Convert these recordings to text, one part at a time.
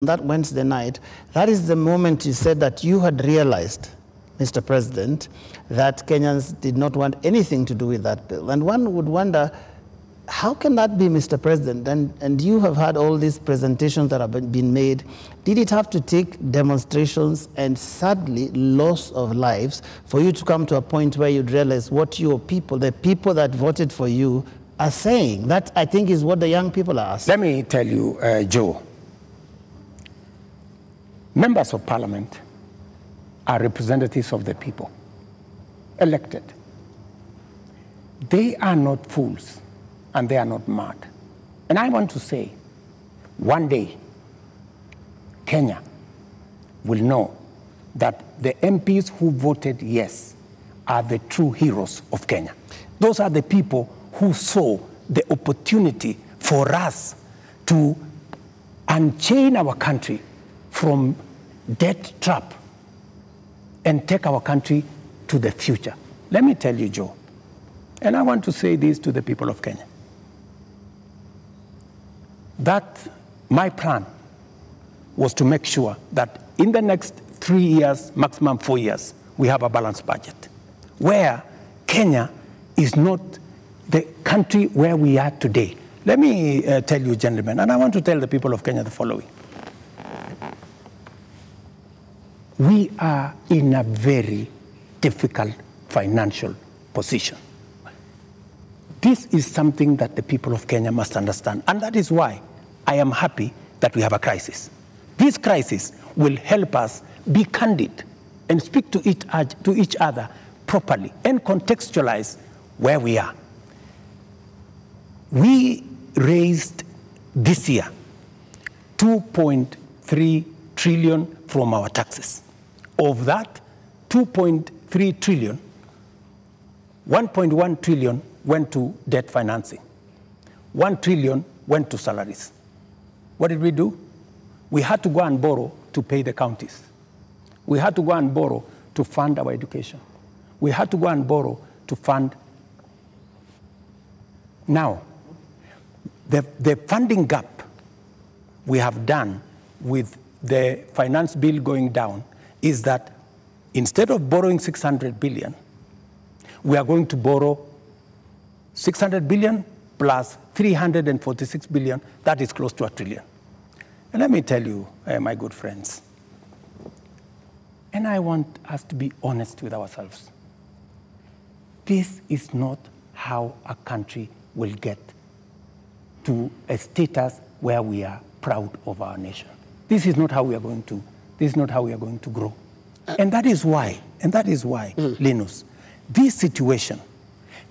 that Wednesday night, that is the moment you said that you had realized, Mr. President, that Kenyans did not want anything to do with that bill. And one would wonder, how can that be, Mr. President? And you have had all these presentations that have been made. Did it have to take demonstrations and sadly loss of lives for you to come to a point where you'd realize what your people, the people that voted for you, are saying? That, I think, is what the young people are asking. Let me tell you, Joe, members of parliament are representatives of the people, elected. They are not fools, and they are not mad. And I want to say, one day, Kenya will know that the MPs who voted yes are the true heroes of Kenya. Those are the people who saw the opportunity for us to unchain our country from debt trap and take our country to the future. Let me tell you, Joe, and I want to say this to the people of Kenya, that my plan was to make sure that in the next 3 years, maximum 4 years, we have a balanced budget, where Kenya is not the country where we are today. Let me tell you, gentlemen, and I want to tell the people of Kenya the following. We are in a very difficult financial position. This is something that the people of Kenya must understand, and that is why I am happy that we have a crisis. This crisis will help us be candid and speak to each other properly and contextualize where we are. We raised this year 2.3 trillion from our taxes. Of that 2.3 trillion, 1.1 trillion went to debt financing. 1 trillion went to salaries. What did we do? We had to go and borrow to pay the counties. We had to go and borrow to fund our education. We had to go and borrow to fund. Now, the funding gap we have done with the finance bill going down is that instead of borrowing 600 billion, we are going to borrow 600 billion plus 346 billion. That is close to $1 trillion. And let me tell you, my good friends, and I want us to be honest with ourselves, this is not how a country will get to a status where we are proud of our nation. This is not how we are going to. This is not how we are going to grow. And that is why, Linus, this situation,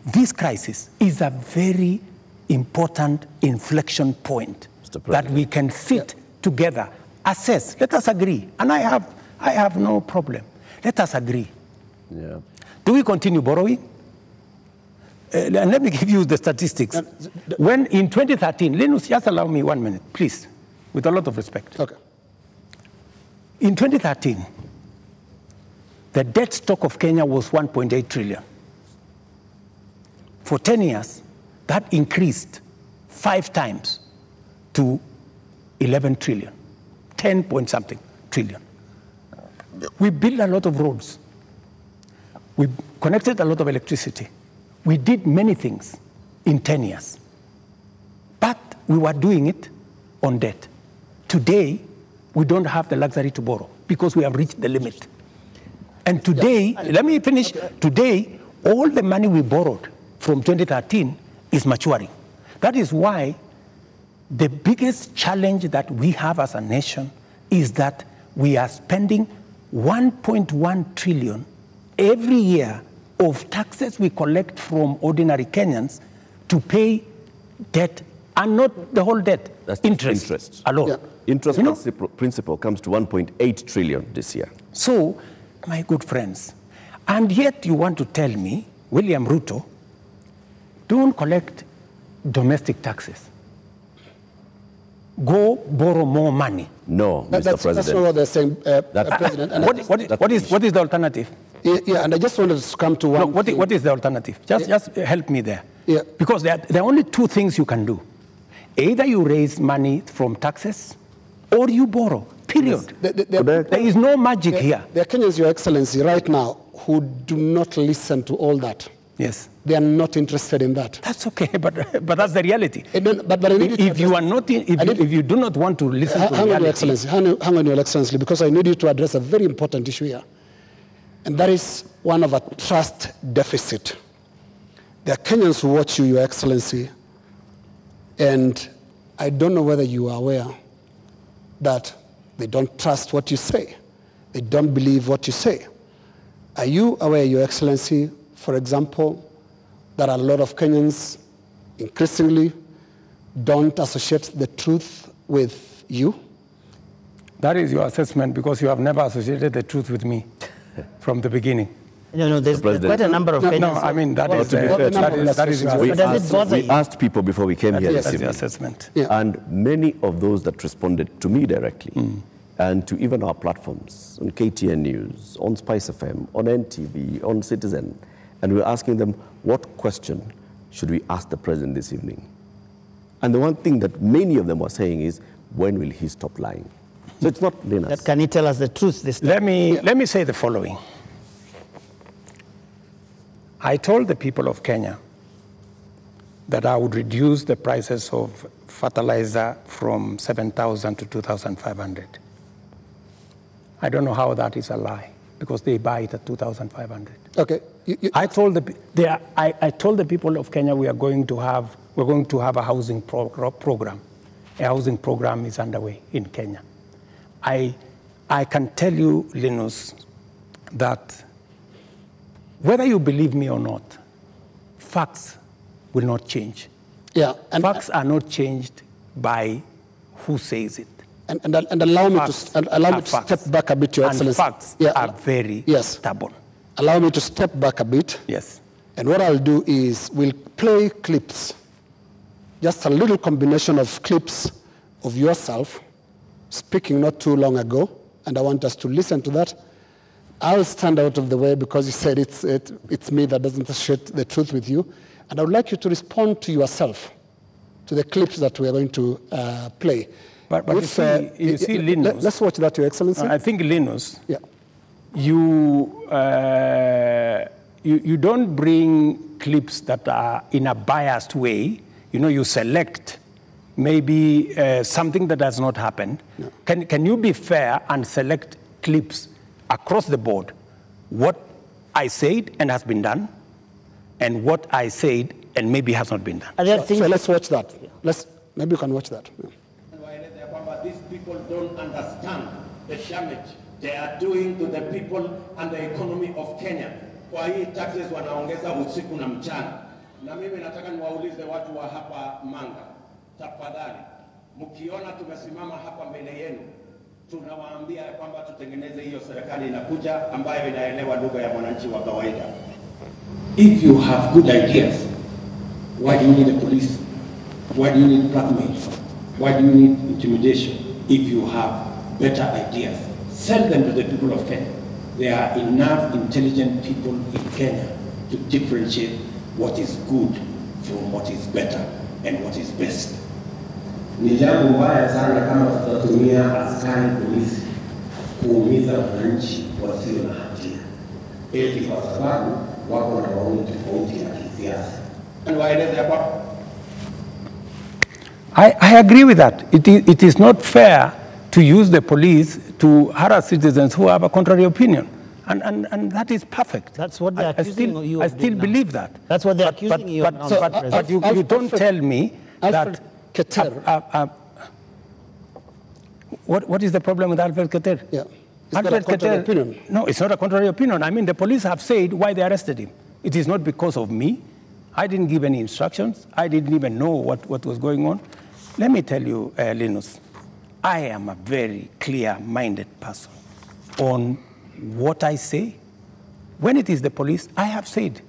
this crisis is a very important inflection point that we can sit together, assess, let us agree. And I have no problem. Let us agree. Yeah. Do we continue borrowing? And let me give you the statistics. When in 2013, Linus, just allow me 1 minute, please, with a lot of respect. Okay. In 2013, the debt stock of Kenya was 1.8 trillion. For 10 years, that increased 5 times to 11 trillion, 10 point something trillion. We built a lot of roads. We connected a lot of electricity. We did many things in 10 years. But we were doing it on debt. Today, we don't have the luxury to borrow because we have reached the limit. And today, let me finish. Today, all the money we borrowed from 2013 is maturing. That is why the biggest challenge that we have as a nation is that we are spending 1.1 trillion every year of taxes we collect from ordinary Kenyans to pay debt, and not the whole debt. That's interest alone. Yeah. Interest principal comes to 1.8 trillion this year. So, my good friends, and yet you want to tell me, William Ruto, don't collect domestic taxes. Go borrow more money. No, Mr. President. That's not what they're saying, President. And what is the alternative? Yeah, and I just wanted to come to one thing. What is the alternative? Just help me there. Yeah. Because there are only two things you can do. Either you raise money from taxes, or you borrow, period. There is no magic here. There are Kenyans, Your Excellency, right now who do not listen to all that. Yes. They are not interested in that. That's okay, but that's the reality. But I need if you are not, if you do not want to listen to reality. Your Excellency, hang on, Your Excellency, because I need you to address a very important issue here. And that is one of a trust deficit. There are Kenyans who watch you, Your Excellency, and I don't know whether you are aware that they don't trust what you say. They don't believe what you say. Are you aware, Your Excellency, for example, that a lot of Kenyans increasingly don't associate the truth with you? That is your assessment, because you have never associated the truth with me from the beginning. No, there's quite a number of Kenyans. No, I mean, that is your assessment. We asked people before we came here this evening. That's the assessment. Yeah. And many of those that responded to me directly, and to even our platforms, on KTN News, on Spice FM, on NTV, on Citizen, and we were asking them, what question should we ask the president this evening? And the one thing that many of them were saying is, when will he stop lying? So it's not Linus. Can he tell us the truth this time? Let me say the following. I told the people of Kenya that I would reduce the prices of fertilizer from 7,000 to 2,500. I don't know how that is a lie, because they buy it at 2,500. Okay. I told the people of Kenya we're going to have a housing program. A housing program is underway in Kenya. I can tell you, Linus, that whether you believe me or not, facts will not change. Yeah, and facts are not changed by who says it. And allow me to step back a bit, Your Excellency. And facts are very stubborn. Allow me to step back a bit. Yes. And what I'll do is we'll play clips, just a little combination of clips of yourself speaking not too long ago, and I want us to listen to that. I'll stand out of the way because you said it's me that doesn't associate the truth with you, and I would like you to respond to yourself, to the clips that we are going to play. But you see, Linus. Let's watch that, Your Excellency. I think, Linus, you don't bring clips that are in a biased way. You know, you select maybe something that has not happened. No. Can you be fair and select clips across the board? What I said and has been done, and what I said and maybe has not been done. So let's watch that. Maybe you can watch that. Yeah. These people don't understand the damage they are doing to the people and the economy of Kenya. Kwa hii taxes wanaongeza usiku na mchana. Na mimi nataka niwaulize watu wa hapa Manga, tafadhali, mkiona tumesimama hapa mbele yenu, tunawaambia kwamba tutengeneze hiyo serikali inakuja ambayo inaelewa lugha ya mwananchi wa kawaida. If you have good ideas, why do you need a police? Why do you need blackmail? Why do you need intimidation? If you have better ideas, sell them to the people of Kenya. There are enough intelligent people in Kenya to differentiate what is good from what is better and what is best. Ni jambo mbaya sana kama tutatumia askari polisi kuumiza wananchi wasio na hatia, eti kwa sababu wako na maoni tofauti ya kisiasa. I agree with that. It is not fair to use the police to harass citizens who have a contrary opinion. And that is perfect. That's what they're accusing you of. I still believe that. That's what they're accusing you of. But you don't tell me that... What is the problem with Alfred Keter? Yeah. Is that a contrary opinion? No, it's not a contrary opinion. I mean, the police have said why they arrested him. It is not because of me. I didn't give any instructions. I didn't even know what was going on. Let me tell you, Linus, I am a very clear-minded person on what I say. When it is the police, I have said.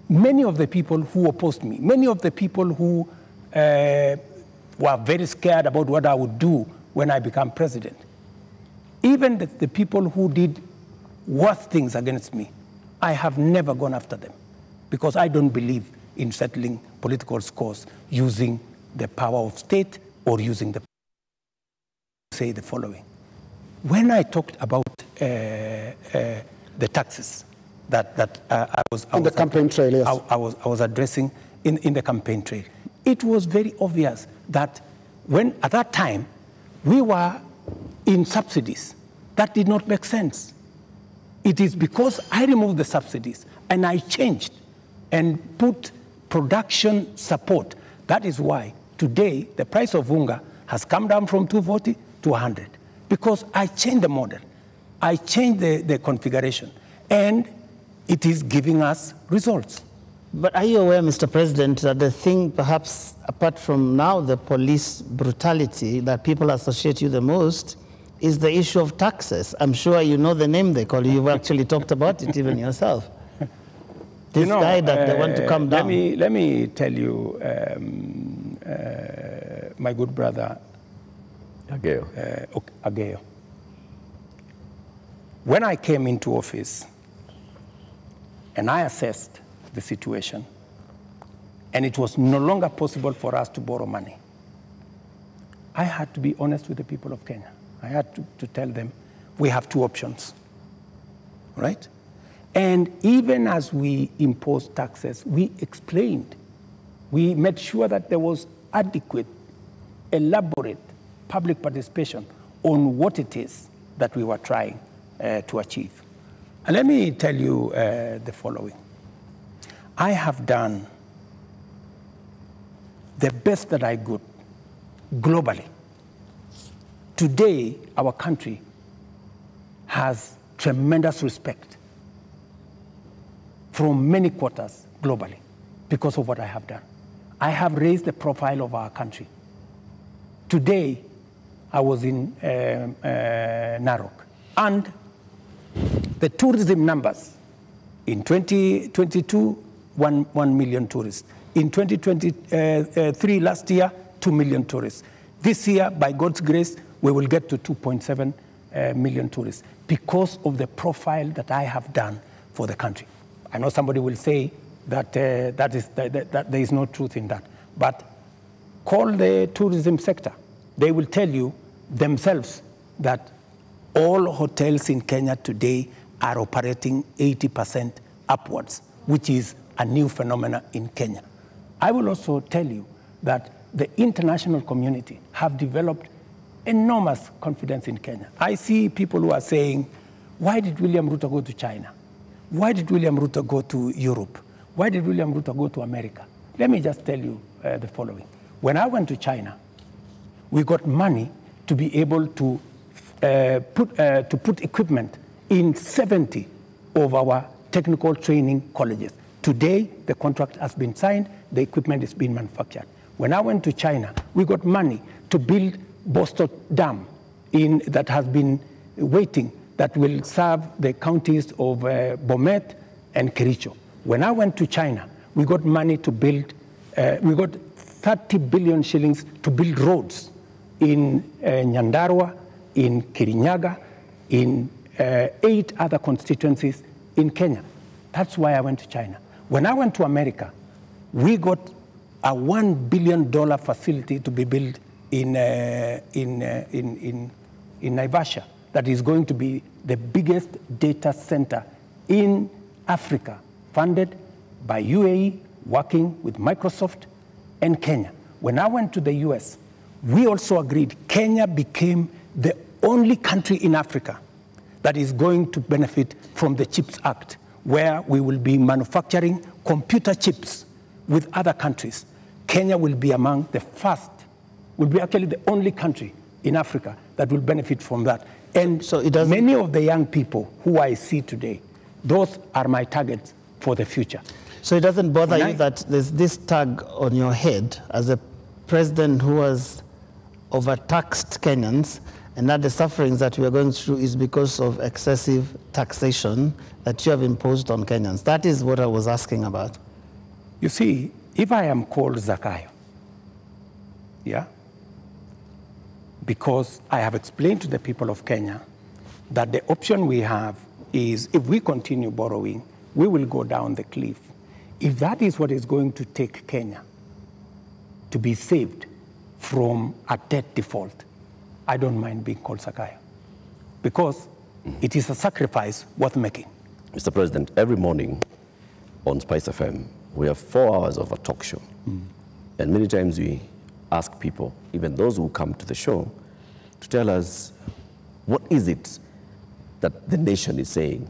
Many of the people who opposed me, many of the people who were very scared about what I would do when I become president, even the people who did worse things against me, I have never gone after them because I don't believe in settling political scores using the power of state or using the say the following. When I talked about the taxes that I was addressing in the campaign trail, it was very obvious that when at that time we were in subsidies, that did not make sense. It is because I removed the subsidies and I changed and put production support. That is why today the price of unga has come down from 240 to 100, because I changed the model. I changed the configuration, and it is giving us results. But are you aware, Mr. President, that the thing, perhaps apart from now the police brutality that people associate you the most, is the issue of taxes? I'm sure you know the name they call you. You've actually talked about it even yourself. This guy that they want to come down. Let me tell you, my good brother, Ageo. When I came into office and I assessed the situation, and it was no longer possible for us to borrow money, I had to be honest with the people of Kenya. I had to tell them we have two options, right? And even as we imposed taxes, we explained, we made sure that there was adequate, elaborate public participation on what it is that we were trying to achieve. And let me tell you the following. I have done the best that I could globally. Today, our country has tremendous respect from many quarters globally because of what I have done. I have raised the profile of our country. Today, I was in Narok, and the tourism numbers in 2022, 1 million tourists. In 2023, last year, 2 million tourists. This year, by God's grace, we will get to 2.7 million tourists because of the profile that I have done for the country. I know somebody will say that, that there is no truth in that, but call the tourism sector. They will tell you themselves that all hotels in Kenya today are operating 80% upwards, which is a new phenomenon in Kenya. I will also tell you that the international community have developed enormous confidence in Kenya. I see people who are saying, why did William Ruto go to China? Why did William Ruto go to Europe? Why did William Ruto go to America? Let me just tell you the following. When I went to China, we got money to be able to put equipment in 70 of our technical training colleges. Today, the contract has been signed, the equipment is being manufactured. When I went to China, we got money to build Bostock Dam that has been waiting, that will serve the counties of Bomet and Kericho. When I went to China, we got money to build, we got 30 billion shillings to build roads in Nyandarua, in Kirinyaga, in 8 other constituencies in Kenya. That's why I went to China. When I went to America, we got a $1 billion facility to be built in Naivasha that is going to be the biggest data center in Africa, funded by UAE, working with Microsoft and Kenya. When I went to the US, we also agreed Kenya became the only country in Africa that is going to benefit from the CHIPS Act, where we will be manufacturing computer chips with other countries. Kenya will be among the first, will be actually the only country in Africa that will benefit from that. And so many of the young people who I see today, those are my targets for the future. So it doesn't bother you that there's this tag on your head as a president who has overtaxed Kenyans, and that the sufferings that we are going through is because of excessive taxation that you have imposed on Kenyans? That is what I was asking about. You see, if I am called Zakayo, yeah, because I have explained to the people of Kenya that the option we have is if we continue borrowing, we will go down the cliff. If that is what is going to take Kenya to be saved from a debt default, I don't mind being called Sakaya, because it is a sacrifice worth making. Mr. President, every morning on Spice FM, we have 4 hours of a talk show. And many times we ask people, even those who come to the show, to tell us what is it that the nation is saying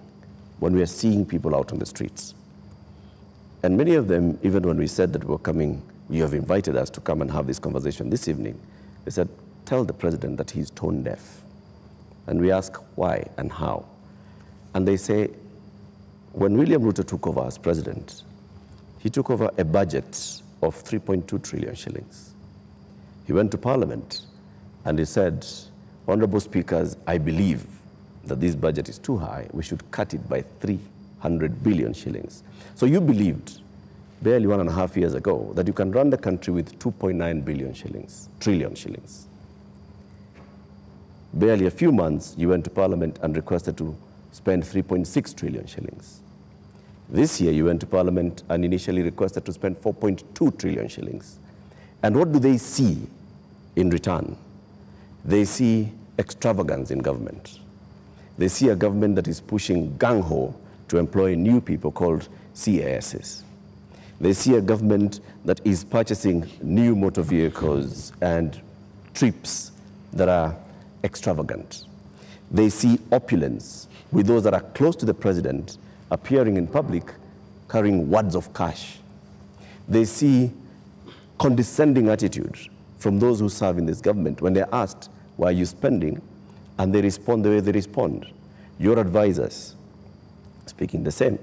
when we are seeing people out on the streets. And many of them, even when we said that we were coming, you have invited us to come and have this conversation this evening, they said, tell the president that he's tone deaf. And we ask why and how. And they say, when William Ruto took over as president, he took over a budget of 3.2 trillion shillings. He went to Parliament and he said, Honorable Speakers, I believe that this budget is too high. We should cut it by 300 billion shillings. So you believed barely 1.5 years ago that you can run the country with 2.9 trillion shillings. Barely a few months, you went to Parliament and requested to spend 3.6 trillion shillings. This year, you went to Parliament and initially requested to spend 4.2 trillion shillings. And what do they see in return? They see extravagance in government. They see a government that is pushing gung-ho to employ new people called CASs. They see a government that is purchasing new motor vehicles and trips that are extravagant. They see opulence with those that are close to the president appearing in public carrying wads of cash. They see condescending attitude from those who serve in this government when they're asked, why are you spending? And they respond the way they respond. Your advisors speaking the same.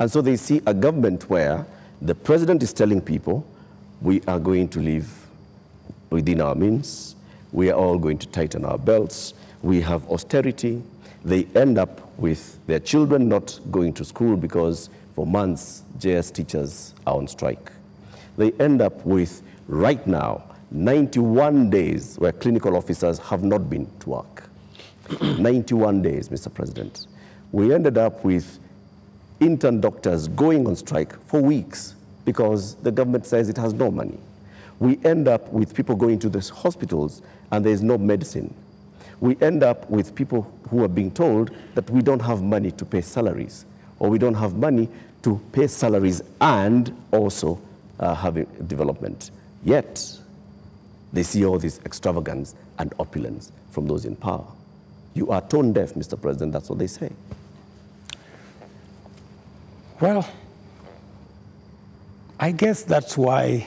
And so they see a government where the president is telling people, we are going to live within our means. We are all going to tighten our belts. We have austerity. They end up with their children not going to school because for months, JS teachers are on strike. They end up with, right now, 91 days where clinical officers have not been to work. 91 days, Mr. President. We ended up with intern doctors going on strike for weeks because the government says it has no money. We end up with people going to the hospitals and there is no medicine. We end up with people who are being told that we don't have money to pay salaries, or we don't have money to pay salaries and also having development. Yet, they see all this extravagance and opulence from those in power. You are tone deaf, Mr. President, that's what they say. Well, I guess that's why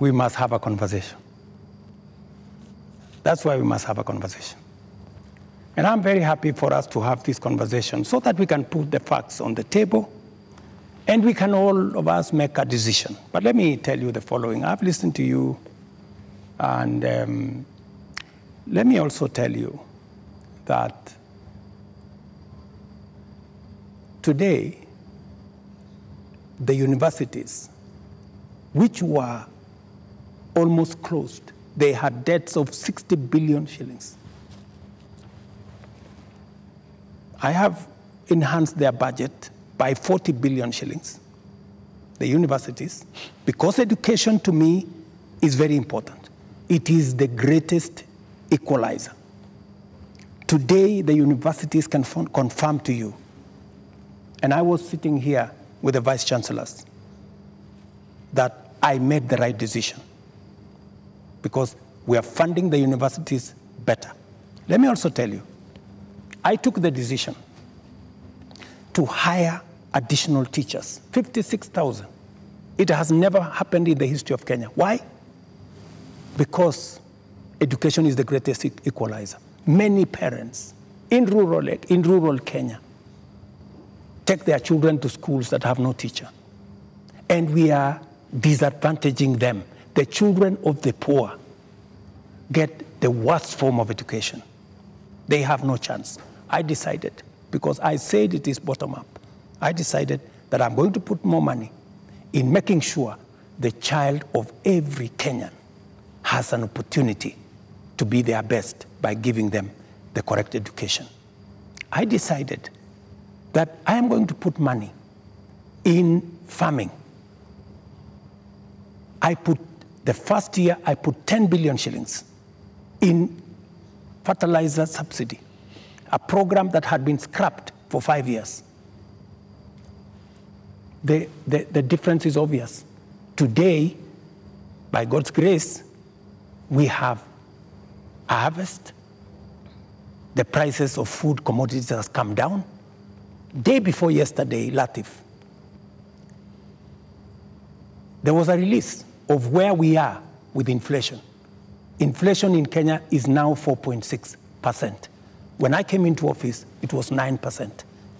we must have a conversation. That's why we must have a conversation. And I'm very happy for us to have this conversation so that we can put the facts on the table and we can all of us make a decision. But let me tell you the following. I've listened to you, and let me also tell you that today, the universities, which were almost closed, they had debts of 60 billion shillings. I have enhanced their budget by 40 billion shillings, the universities, because education to me is very important. It is the greatest equalizer. Today, the universities can confirm to you, and I was sitting here with the vice chancellors, that I made the right decision because we are funding the universities better. Let me also tell you, I took the decision to hire additional teachers, 56,000. It has never happened in the history of Kenya. Why? Because education is the greatest equalizer. Many parents in rural Kenya take their children to schools that have no teacher. And we are disadvantaging them. The children of the poor get the worst form of education. They have no chance. I decided, because I said it is bottom up, I decided that I'm going to put more money in making sure the child of every Kenyan has an opportunity to be their best by giving them the correct education. I decided that I am going to put money in farming. The first year, I put 10 billion shillings in fertilizer subsidy, a program that had been scrapped for 5 years. The difference is obvious. Today, by God's grace, we have a harvest. The prices of food commodities has come down. Day before yesterday, Latif, there was a release of where we are with inflation. Inflation in Kenya is now 4.6%. When I came into office, it was 9%.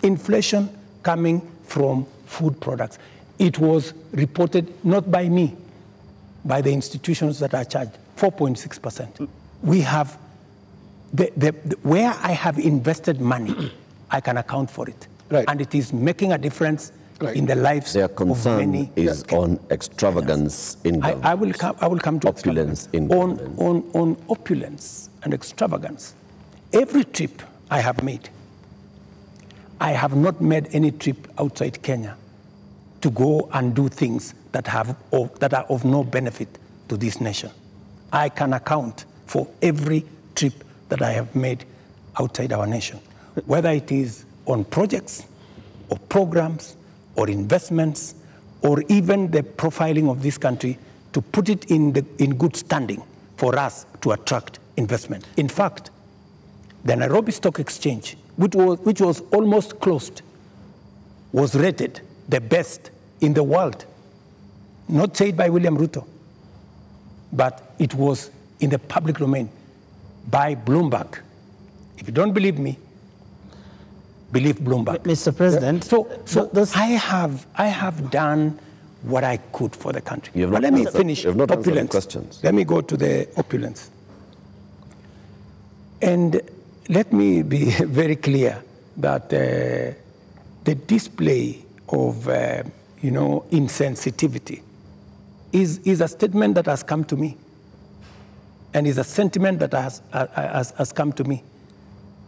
Inflation coming from food products. It was reported not by me, by the institutions that are charged, 4.6%. We have, where I have invested money, I can account for it. Right. And it is making a difference in the lives Their of concern many. is on extravagance in government. I will come to opulence in government. on opulence and extravagance. Every trip I have made, I have not made any trip outside Kenya to go and do things that are of no benefit to this nation. I can account for every trip that I have made outside our nation, whether it is on projects or programs or investments or even the profiling of this country to put it in good standing for us to attract investment. In fact, the Nairobi Stock Exchange, which was almost closed, was rated the best in the world. Not said by William Ruto, but it was in the public domain by Bloomberg. If you don't believe me, believe Bloomberg. Mr. President, So I have done what I could for the country. You have But not let me answered- finish you have not answered the opulence. questions. Let me go to the opulence. And let me be very clear that the display of insensitivity is a statement that has come to me, and is a sentiment that has come to me,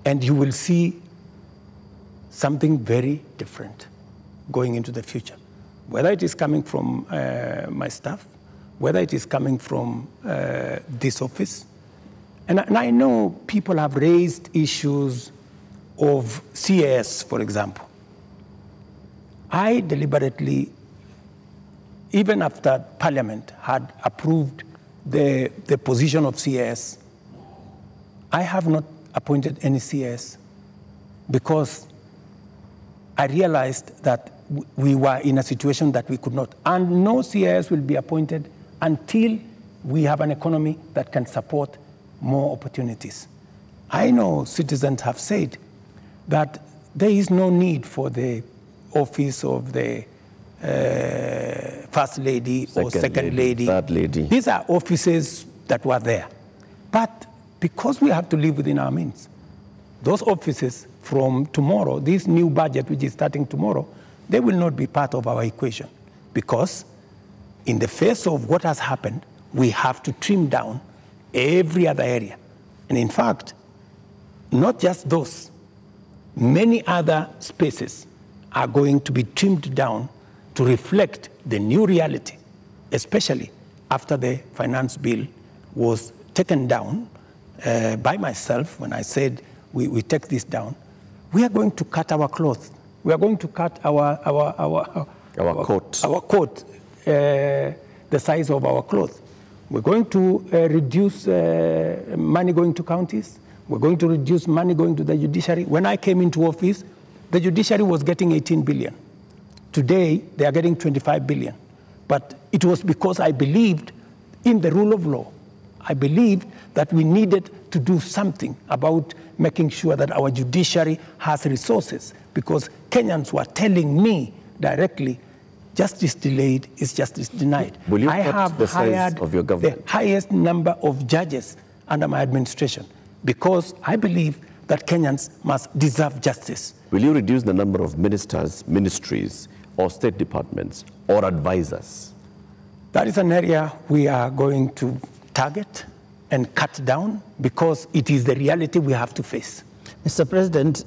and you will see something very different going into the future. Whether it is coming from my staff, whether it is coming from this office. And I know people have raised issues of CAS, for example. I deliberately, even after Parliament had approved the position of CAS, I have not appointed any CAS because I realized that we were in a situation that we could not. And no CAS will be appointed until we have an economy that can support more opportunities. I know citizens have said that there is no need for the office of the First Lady or Second Lady. Third Lady. These are offices that were there. But because we have to live within our means, those offices from tomorrow, this new budget which is starting tomorrow, they will not be part of our equation because in the face of what has happened, we have to trim down every other area. And in fact, not just those, many other spaces are going to be trimmed down to reflect the new reality, especially after the finance bill was taken down by myself when I said we take this down. We are going to cut our cloth. We are going to cut our coat. Our coat, the size of our cloth. We're going to reduce money going to counties. We're going to reduce money going to the judiciary. When I came into office, the judiciary was getting 18 billion. Today, they are getting 25 billion. But it was because I believed in the rule of law. I believed that we needed to do something about making sure that our judiciary has resources, because Kenyans were telling me directly, justice delayed is justice denied. Will you I cut have the size hired of your government? the highest number of judges under my administration because I believe that Kenyans must deserve justice. Will you reduce the number of ministers, ministries, or state departments, or advisors? That is an area we are going to target and cut down because it is the reality we have to face. Mr. President,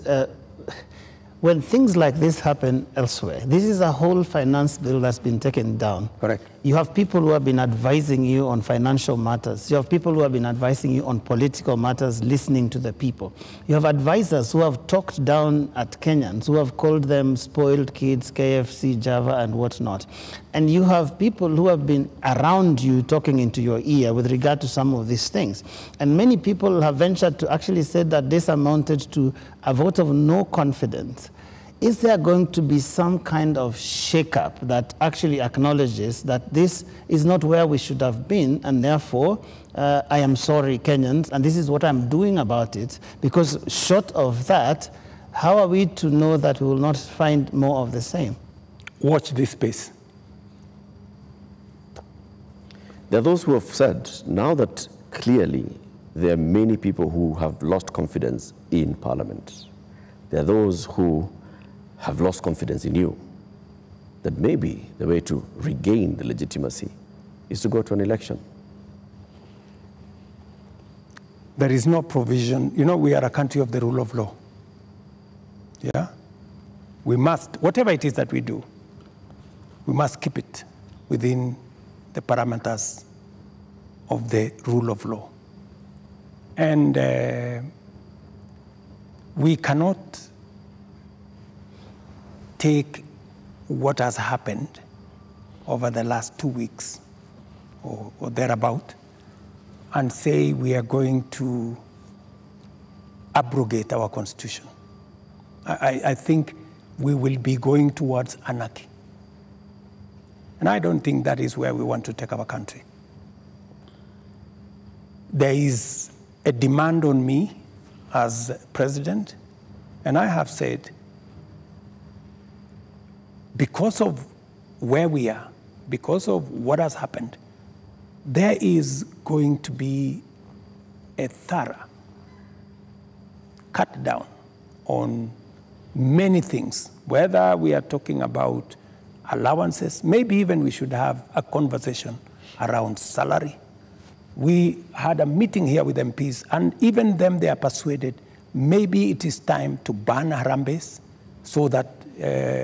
when things like this happen elsewhere, this is a whole finance bill that's been taken down. Correct. You have people who have been advising you on financial matters. You have people who have been advising you on political matters, listening to the people. You have advisors who have talked down at Kenyans, who have called them spoiled kids, KFC, Java, and whatnot. And you have people who have been around you talking into your ear with regard to some of these things. And many people have ventured to actually say that this amounted to a vote of no confidence. Is there going to be some kind of shakeup that actually acknowledges that this is not where we should have been, and therefore, I am sorry, Kenyans, and this is what I'm doing about it? Because short of that, how are we to know that we will not find more of the same? Watch this space. There are those who have said, now that clearly there are many people who have lost confidence in Parliament, there are those who have lost confidence in you, that maybe the way to regain the legitimacy is to go to an election. There is no provision. You know, we are a country of the rule of law. Yeah? We must, whatever it is that we do, we must keep it within the parameters of the rule of law. And we cannot take what has happened over the last 2 weeks or thereabout and say we are going to abrogate our constitution. I think we will be going towards anarchy. And I don't think that is where we want to take our country. There is a demand on me as president, and I have said, because of where we are, because of what has happened, there is going to be a thorough cut down on many things, whether we are talking about allowances, maybe even we should have a conversation around salary. We had a meeting here with MPs, and even them, they are persuaded maybe it is time to ban Harambes so that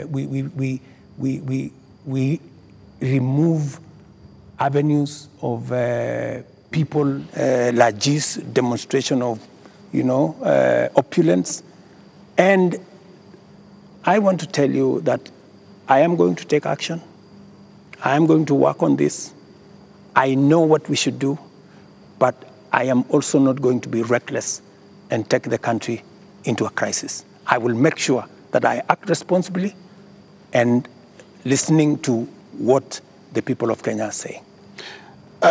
we remove avenues of people, largesse, demonstration of, opulence. And I want to tell you that I am going to take action. I am going to work on this. I know what we should do, but I am also not going to be reckless and take the country into a crisis. I will make sure that I act responsibly and listening to what the people of Kenya are saying.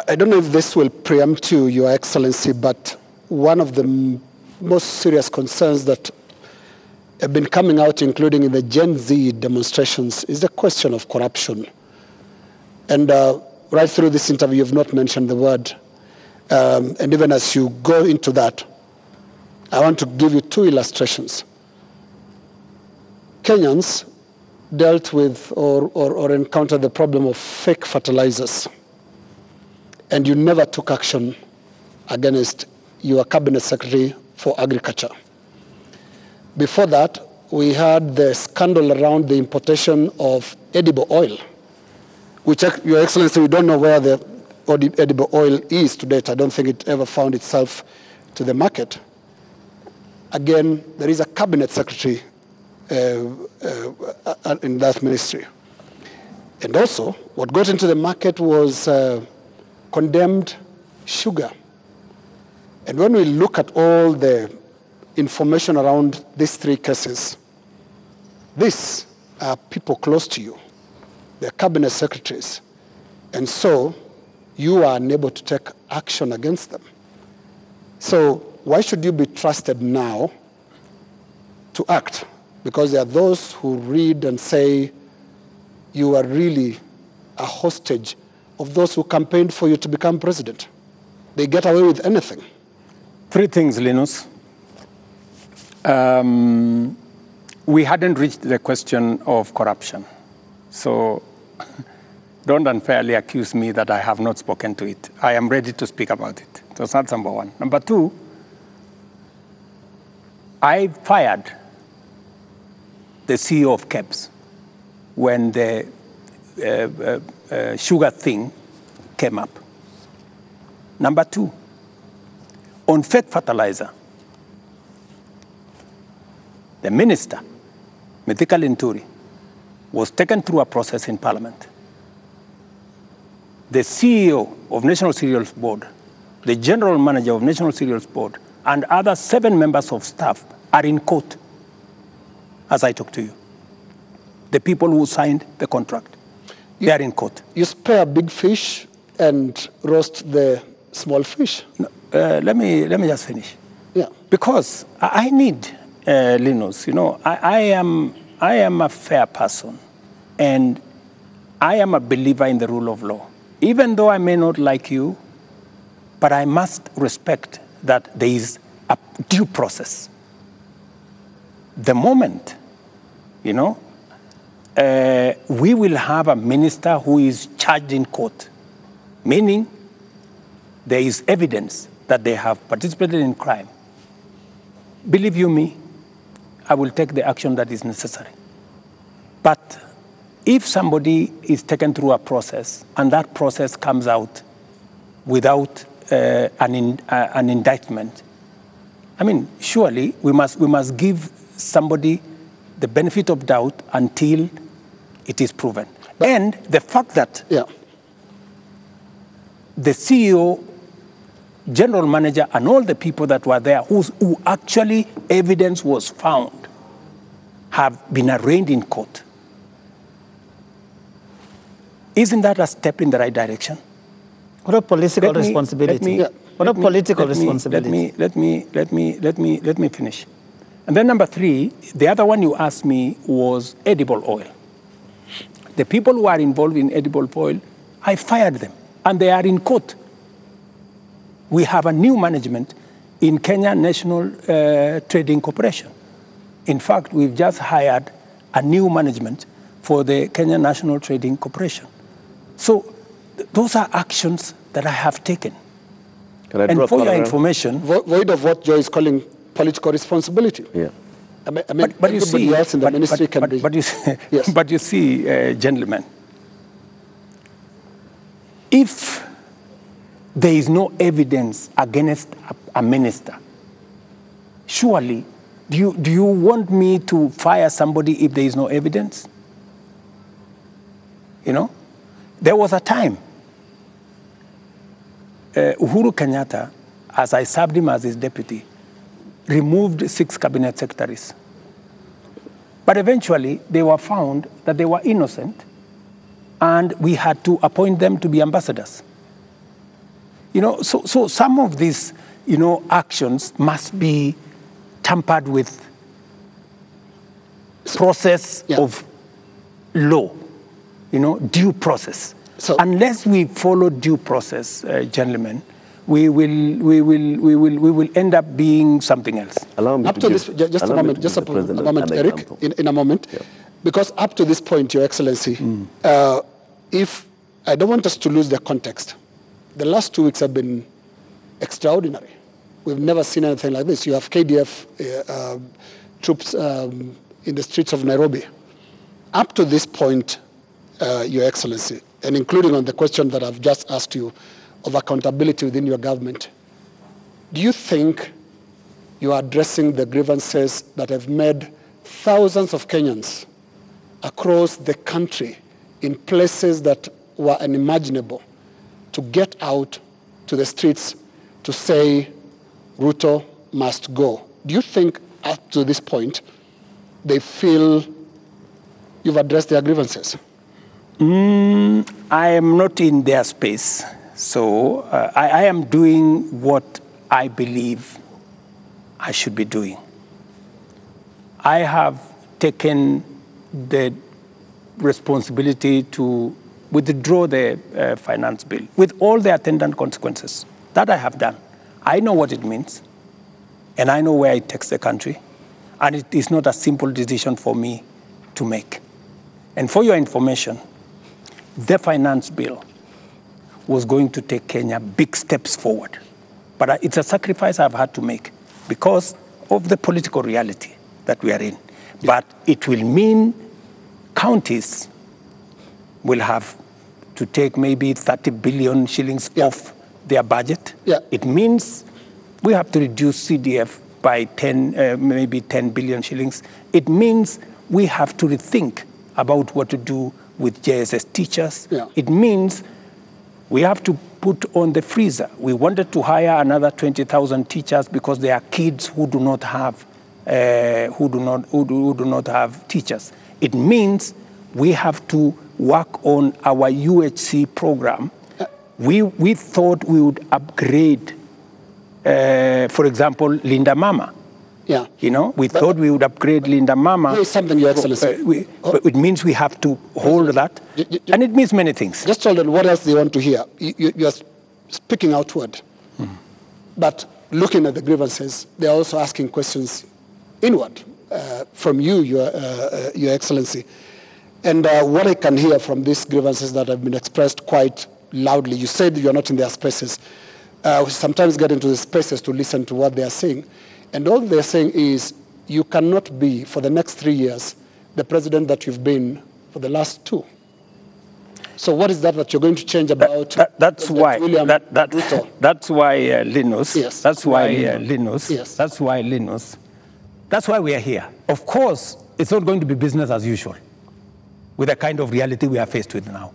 I don't know if this will preempt you, Your Excellency, but one of the most serious concerns that have been coming out, including in the Gen Z demonstrations, is the question of corruption. And right through this interview, you've not mentioned the word. And even as you go into that, I want to give you 2 illustrations. Kenyans dealt with or encountered the problem of fake fertilizers. And you never took action against your cabinet secretary for agriculture. Before that, we had the scandal around the importation of edible oil, which, Your Excellency, we don't know where the edible oil is to date. I don't think it ever found itself to the market. Again, there is a cabinet secretary in that ministry. And also, what got into the market was condemned sugar. And when we look at all the information around these 3 cases, these are people close to you. They're cabinet secretaries. And so you are unable to take action against them. So why should you be trusted now to act? Because there are those who read and say you are really a hostage of those who campaigned for you to become president. They get away with anything. 3 things, Linus. We hadn't reached the question of corruption. So don't unfairly accuse me that I have not spoken to it. I am ready to speak about it. So that's number 1. Number 2, I fired the CEO of KEBS when the sugar thing came up. Number 2, on fake fertilizer, the minister, Mithika Linturi, was taken through a process in Parliament. The CEO of National Cereals Board, the general manager of National Cereals Board, and other 7 members of staff are in court as I talk to you. The people who signed the contract, they are in court. You spare big fish and roast the small fish. No, let me just finish. Yeah. Because I need Linus. You know, I am a fair person, and I am a believer in the rule of law. Even though I may not like you, but I must respect that there is a due process. The moment, you know, we will have a minister who is charged in court, meaning there is evidence that they have participated in crime. Believe you me, I will take the action that is necessary. But if somebody is taken through a process and that process comes out without an indictment, I mean, surely we must give somebody the benefit of doubt until it is proven. But, and the fact that the CEO, general manager, and all the people that were there who actually evidence was found have been arraigned in court. Isn't that a step in the right direction? What a political responsibility. What a political responsibility. Let me finish. And then number 3, the other one you asked me was edible oil. The people who are involved in edible oil, I fired them, and they are in court. We have a new management in Kenya National Trading Corporation. In fact, we've just hired a new management for the Kenya National Trading Corporation. So those are actions that I have taken. And for your information... Void of what Joe is calling political responsibility. Yeah. I mean, but you see, else in the ministry can be... But you see, yes. But you see, gentlemen, if there is no evidence against a minister, surely, do you want me to fire somebody if there is no evidence? You know? There was a time, Uhuru Kenyatta, as I served him as his deputy, removed 6 cabinet secretaries. But eventually, they were found that they were innocent, and we had to appoint them to be ambassadors. You know, so some of these, you know, actions must be tampered with process of law, you know, due process. So unless we follow due process, gentlemen, we will end up being something else. Up to this, just a moment, Eric, in a moment, because up to this point, Your Excellency, if I don't want us to lose the context, the last 2 weeks have been extraordinary. We've never seen anything like this. You have KDF troops in the streets of Nairobi. Up to this point, Your Excellency, and including on the question that I've just asked you of accountability within your government, do you think you are addressing the grievances that have made thousands of Kenyans across the country in places that were unimaginable to get out to the streets to say Ruto must go? Do you think up to this point they feel you've addressed their grievances? I am not in their space. So I am doing what I believe I should be doing. I have taken the responsibility to withdraw the finance bill with all the attendant consequences. That I have done. I know what it means, and I know where it takes the country, and it is not a simple decision for me to make. And for your information, the finance bill was going to take Kenya big steps forward. But it's a sacrifice I've had to make because of the political reality that we are in. But it will mean counties will have to take maybe 30 billion shillings off their budget. It means we have to reduce CDF by maybe 10 billion shillings. It means we have to rethink about what to do with JSS teachers. It means we have to put on the freezer. We wanted to hire another 20,000 teachers because there are kids who do not have have teachers. It means we have to work on our UHC program. We thought we would upgrade, for example, Linda Mama. We thought we would upgrade Linda Mama. There is something, Your Excellency. It means we have to hold that, and it means many things. Just hold on, what else do you want to hear? You are speaking outward, but looking at the grievances, they are also asking questions inward from you, Your Excellency. And what I can hear from these grievances that have been expressed quite loudly, you said you're not in their spaces. We sometimes get into the spaces to listen to what they are saying. And all they're saying is, you cannot be, for the next 3 years, the president that you've been for the last 2. So what is that you're going to change about? That's why Linus. Yes. That's why Linus. Yes. That's why Linus. That's why we are here. Of course, it's not going to be business as usual with the kind of reality we are faced with now.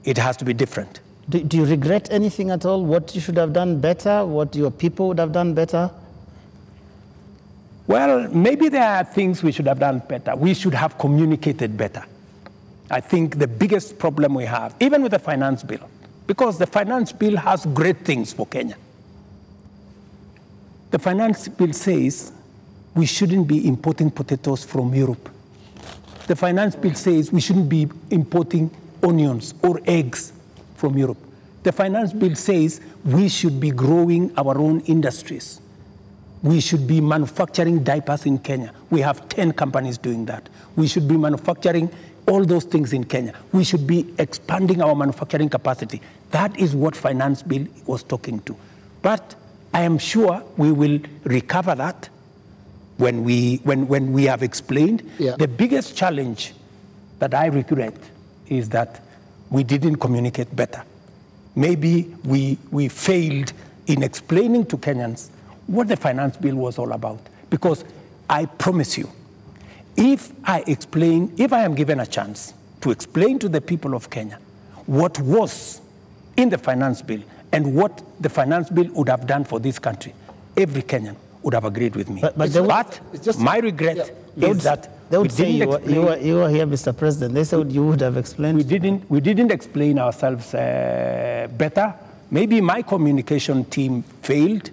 It has to be different. Do you regret anything at all? What you should have done better? What your people would have done better? Well, maybe there are things we should have done better. We should have communicated better. I think the biggest problem we have, even with the finance bill, because the finance bill has great things for Kenya. The finance bill says we shouldn't be importing potatoes from Europe. The finance bill says we shouldn't be importing onions or eggs from Europe. The finance bill says we should be growing our own industries. We should be manufacturing diapers in Kenya. We have 10 companies doing that. We should be manufacturing all those things in Kenya. We should be expanding our manufacturing capacity. That is what finance bill was talking to. But I am sure we will recover that when we have explained. The biggest challenge that I regret is that we didn't communicate better. Maybe we failed in explaining to Kenyans what the finance bill was all about. Because I promise you, if I am given a chance to explain to the people of Kenya what was in the finance bill and what the finance bill would have done for this country, every Kenyan would have agreed with me. But my regret is that they would say you were here, Mr. President. They said you would have explained. We didn't explain ourselves better. Maybe my communication team failed.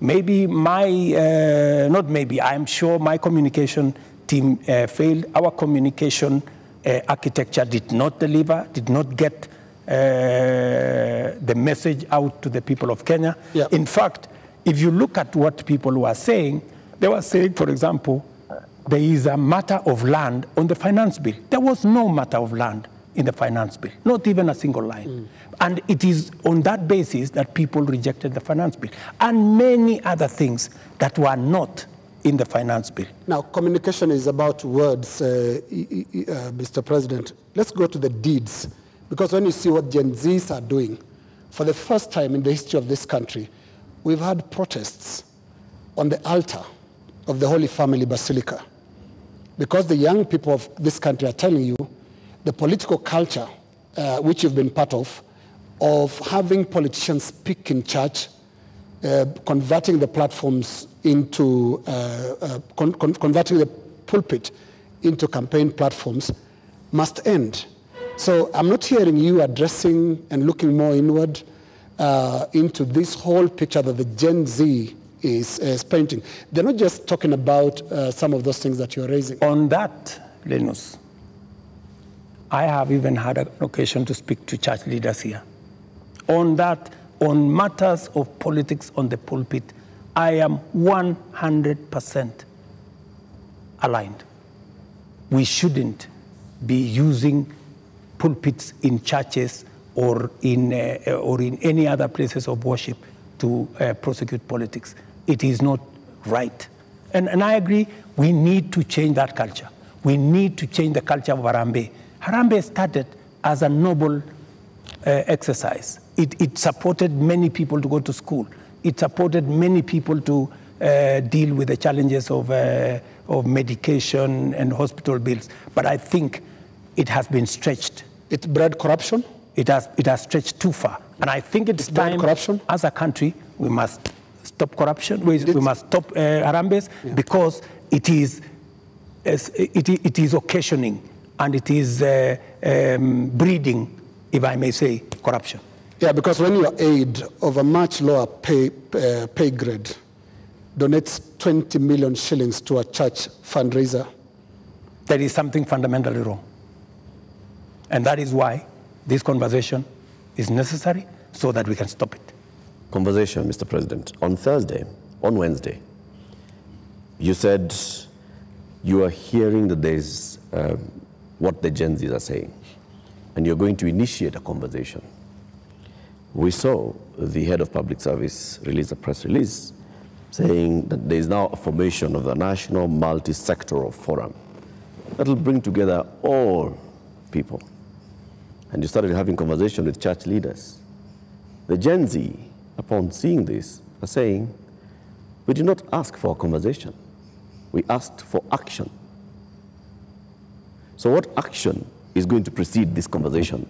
Maybe I'm sure my communication team failed. Our communication architecture did not deliver, did not get the message out to the people of Kenya. In fact, if you look at what people were saying, they were saying, for example, there is a matter of land on the finance bill. There was no matter of land in the finance bill, not even a single line. And it is on that basis that people rejected the finance bill and many other things that were not in the finance bill. Now, communication is about words, Mr. President. Let's go to the deeds, because when you see what Gen Zs are doing, for the first time in the history of this country, we've had protests on the altar of the Holy Family Basilica, because the young people of this country are telling you the political culture, which you've been part of having politicians speak in church, converting the platforms into, converting the pulpit into campaign platforms, must end. So I'm not hearing you addressing and looking more inward into this whole picture that the Gen Z is painting. They're not just talking about some of those things that you're raising. On that, Linus, I have even had an occasion to speak to church leaders here. On that, on matters of politics on the pulpit, I am 100% aligned. We shouldn't be using pulpits in churches or in any other places of worship to prosecute politics. It is not right. And I agree, we need to change that culture. We need to change the culture of Harambee. Harambee started as a noble exercise. It supported many people to go to school. It supported many people to deal with the challenges of medication and hospital bills. But I think it has been stretched. It bred corruption? It has stretched too far. And I think it's time, corruption? As a country, we must stop corruption. We must stop Harambes, because it is occasioning and it is breeding, if I may say, corruption. Yeah, because when your aid of a much lower pay grade donates 20 million shillings to a church fundraiser, there is something fundamentally wrong. And that is why this conversation is necessary, so that we can stop it. Conversation, Mr. President. On Wednesday, you said you are hearing that there's what the Gen Zs are saying, and you're going to initiate a conversation. We saw the head of public service release a press release saying that there is now a formation of the National Multi-Sectoral Forum that will bring together all people. And you started having conversation with church leaders. The Gen Z, upon seeing this, are saying, we did not ask for a conversation. We asked for action. So what action is going to precede this conversation?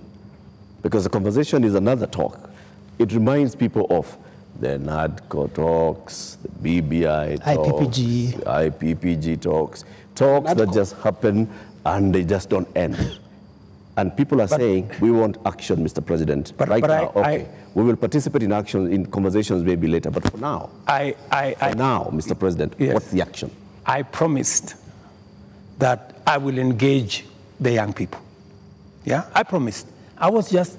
Because the conversation is another talk. It reminds people of the NADCO talks, the BBI talks, IPPG talks that just happen and they just don't end. And people are saying, we want action, Mr. President. Right now, we will participate in action, in conversations maybe later, but for now, Mr. President, yes, what's the action? I promised that I will engage the young people. Yeah, I promised. I was just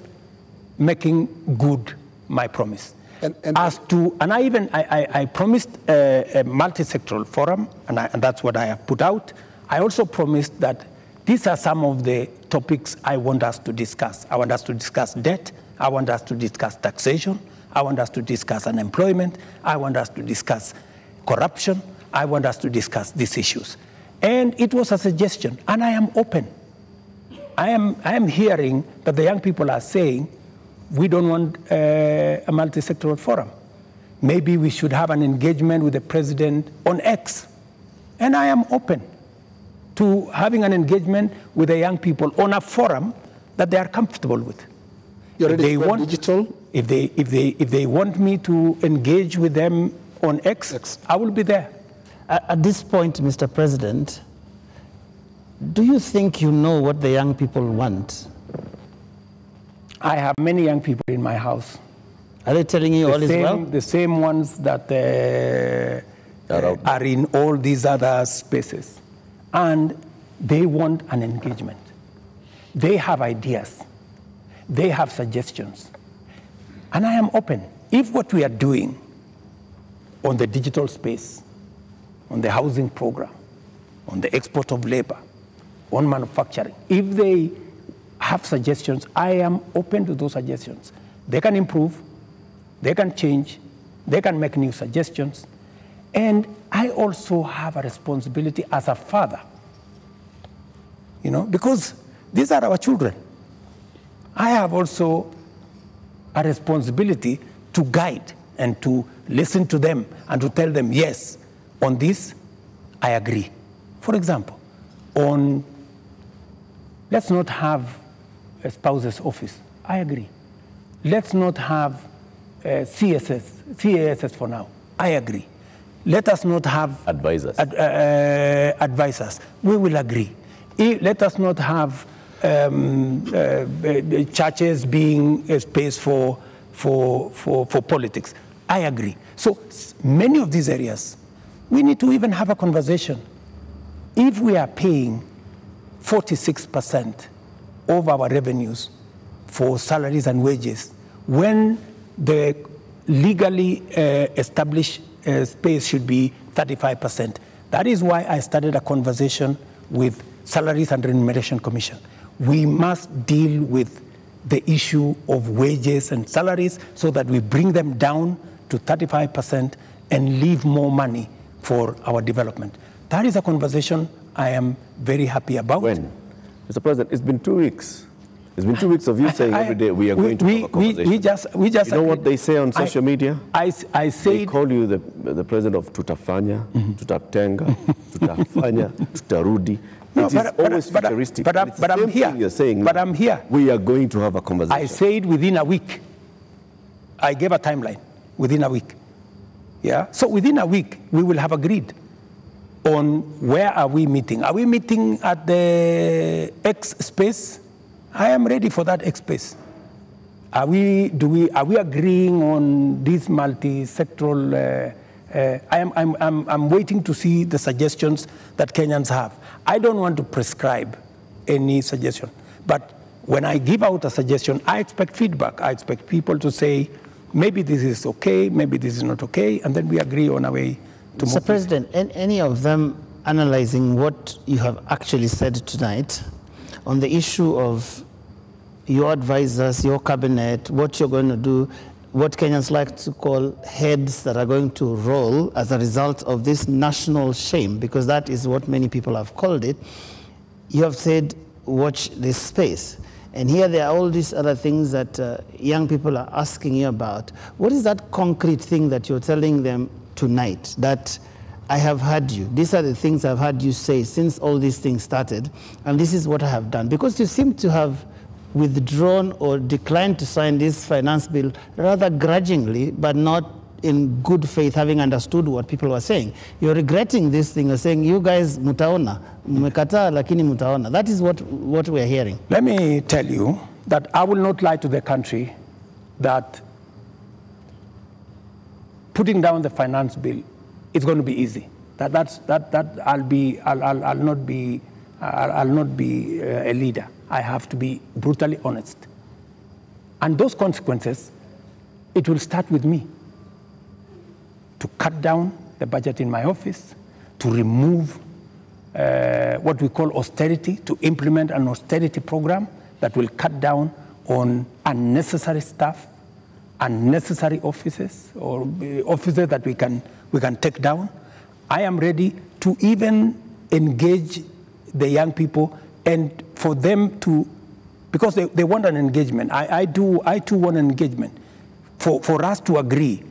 making good my promise. And I promised a multi-sectoral forum, and that's what I have put out. I also promised that these are some of the topics I want us to discuss. I want us to discuss debt. I want us to discuss taxation. I want us to discuss unemployment. I want us to discuss corruption. I want us to discuss these issues. And it was a suggestion, and I am open. I am hearing that the young people are saying, we don't want a multi-sectoral forum. Maybe we should have an engagement with the president on X. And I am open to having an engagement with the young people on a forum that they are comfortable with. If they want me to engage with them on X, I will be there. At this point, Mr. President, do you think you know what the young people want? I have many young people in my house. Are they telling you all is well? The same ones that are in all these other spaces. And they want an engagement. They have ideas. They have suggestions. And I am open. If what we are doing on the digital space, on the housing program, on the export of labor, on manufacturing, if they have suggestions, I am open to those suggestions. They can improve, they can change, they can make new suggestions. And I also have a responsibility as a father, because these are our children. I have also a responsibility to guide and to listen to them and to tell them, yes, on this, I agree. For example, let's not have a spouse's office. I agree. Let's not have CASS for now. I agree. Let us not have advisors. Advisors. We will agree. Let us not have churches being a space for politics. I agree. So many of these areas, we need to even have a conversation. If we are paying 46% of our revenues for salaries and wages, when the legally established space should be 35%. That is why I started a conversation with Salaries and Remuneration Commission. We must deal with the issue of wages and salaries so that we bring them down to 35% and leave more money for our development. That is a conversation I am very happy about. When? Mr. President, it's been 2 weeks. It's been 2 weeks of you saying every day we are going to have a conversation. We just you know what they say on social media? I say they call you the president of tutafanya, tutatenga, tutafanya, tutarudi. No, it is always futuristic. But I'm here. You're saying but I'm here. We are going to have a conversation. I said within a week. I gave a timeline within a week. Yeah. So within a week we will have agreed on where are we meeting. Are we meeting at the X space? I am ready for that X space. Are we agreeing on this multi-sectoral? I'm waiting to see the suggestions that Kenyans have. I don't want to prescribe any suggestion, but when I give out a suggestion, I expect feedback. I expect people to say, maybe this is okay, maybe this is not okay, and then we agree on a way to move. Mr. President, any of them analyzing what you have actually said tonight on the issue of your advisors, your cabinet, what you're going to do, what Kenyans like to call heads that are going to roll as a result of this national shame, because that is what many people have called it. You have said, watch this space. And here there are all these other things that young people are asking you about. What is that concrete thing that you're telling them tonight that I have heard you? These are the things I've heard you say since all these things started, and this is what I have done. Because you seem to have withdrawn or declined to sign this finance bill rather grudgingly, but not in good faith, having understood what people were saying. You're regretting this thing. You're saying, you guys, mutaona, mmekataa lakini mutaona. That is what we're hearing. Let me tell you that I will not lie to the country that putting down the finance bill is going to be easy. I'll not be a leader. I have to be brutally honest. And those consequences, it will start with me. To cut down the budget in my office, to remove what we call austerity, to implement an austerity program that will cut down on unnecessary staff, unnecessary offices, or offices that we can take down. I am ready to even engage the young people and for them to, because they want an engagement. I too want an engagement for us to agree.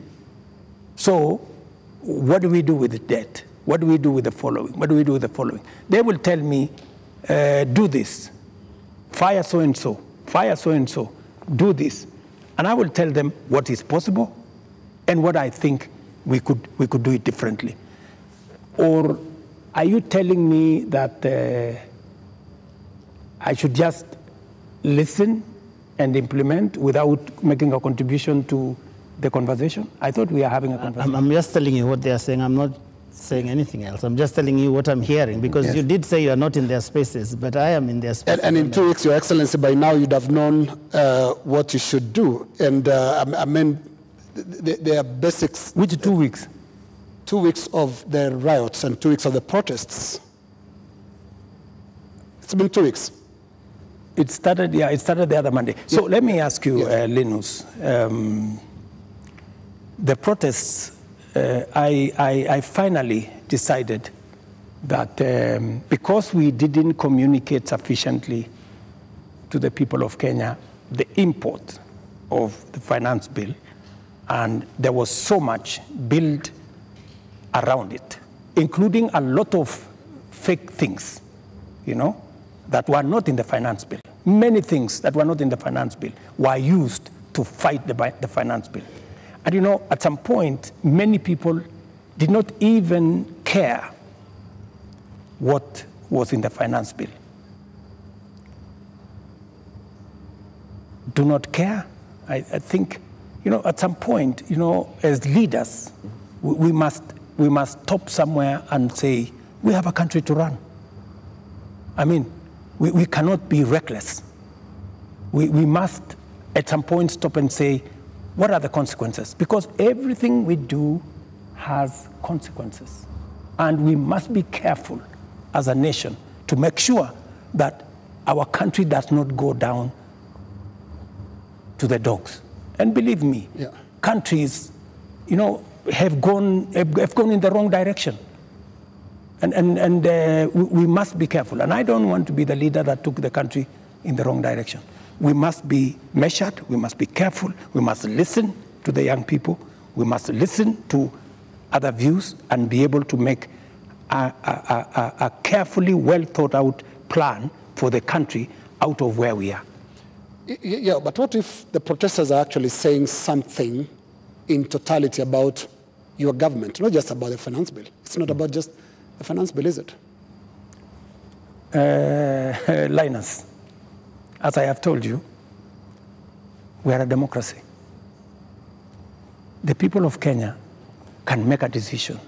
So what do we do with the debt? What do we do with the following? What do we do with the following? They will tell me, do this, fire so-and-so, fire so-and-so, do this. And I will tell them what is possible and what I think we could do it differently. Or are you telling me that I should just listen and implement without making a contribution to the conversation? I thought we are having a conversation. I'm just telling you what they are saying. I'm not saying anything else. I'm just telling you what I'm hearing, because yes, you did say you are not in their spaces, but I am in their spaces. And in 2 weeks, Your Excellency, by now you'd have known what you should do. And I mean, there are basics. Which 2 weeks? 2 weeks of the riots and 2 weeks of the protests. It's been 2 weeks. It started the other Monday. So let me ask you, Linus, the protests, I finally decided that because we didn't communicate sufficiently to the people of Kenya the import of the finance bill, and there was so much built around it, including a lot of fake things, that were not in the finance bill. Many things that were not in the finance bill were used to fight the finance bill. And at some point, many people did not even care what was in the finance bill. Do not care. I think, at some point, as leaders, we must stop somewhere and say, we have a country to run. I mean, we cannot be reckless. We must, at some point, stop and say, what are the consequences? Because everything we do has consequences. And we must be careful as a nation to make sure that our country does not go down to the dogs. And believe me, countries, have gone in the wrong direction. And we must be careful. And I don't want to be the leader that took the country in the wrong direction. we must be measured, we must be careful, we must listen to the young people, we must listen to other views and be able to make a carefully well thought out plan for the country out of where we are. Yeah, but what if the protesters are actually saying something in totality about your government, not just about the finance bill? It's not about just the finance bill, is it? Linus, as I have told you, we are a democracy. The people of Kenya can make a decision,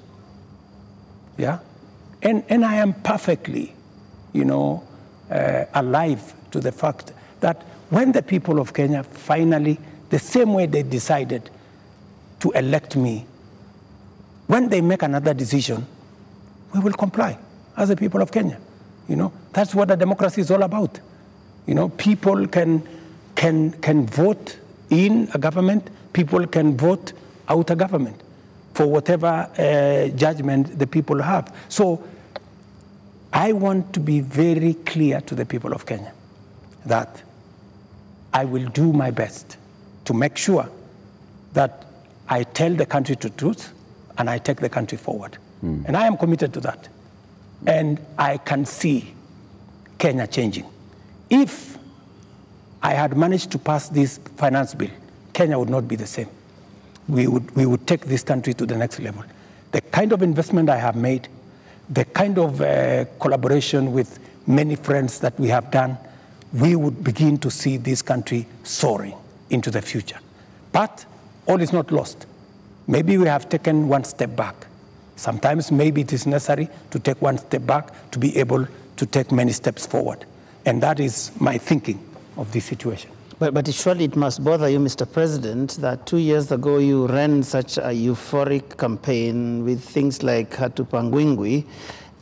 yeah? And I am perfectly, alive to the fact that when the people of Kenya finally, the same way they decided to elect me, when they make another decision, we will comply as the people of Kenya. That's what a democracy is all about. People can vote in a government, people can vote out a government for whatever judgment the people have. So I want to be very clear to the people of Kenya that I will do my best to make sure that I tell the country the truth and I take the country forward. And I am committed to that. And I can see Kenya changing. If I had managed to pass this finance bill, Kenya would not be the same. We would take this country to the next level. The kind of investment I have made, the kind of collaboration with many friends that we have done, we would begin to see this country soaring into the future. But all is not lost. Maybe we have taken one step back. Sometimes maybe it is necessary to take one step back to be able to take many steps forward. And that is my thinking of this situation. But surely it must bother you, Mr. President, that 2 years ago you ran such a euphoric campaign with things like Hatupangwingwi,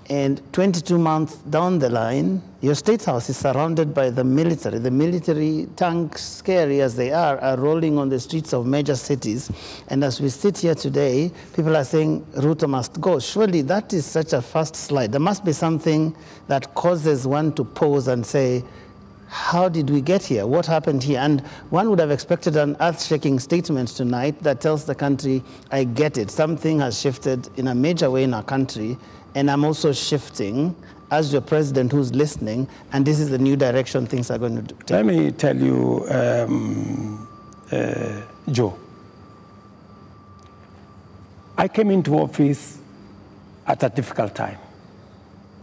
and 22 months down the line, your State House is surrounded by the military. The military tanks, scary as they are rolling on the streets of major cities. And as we sit here today, people are saying Ruto must go. Surely that is such a fast slide. There must be something that causes one to pause and say, how did we get here? What happened here? And one would have expected an earth-shaking statement tonight that tells the country, I get it. Something has shifted in a major way in our country, and I'm also shifting as your president who's listening, and this is the new direction things are going to take. Let me tell you, Joe, I came into office at a difficult time,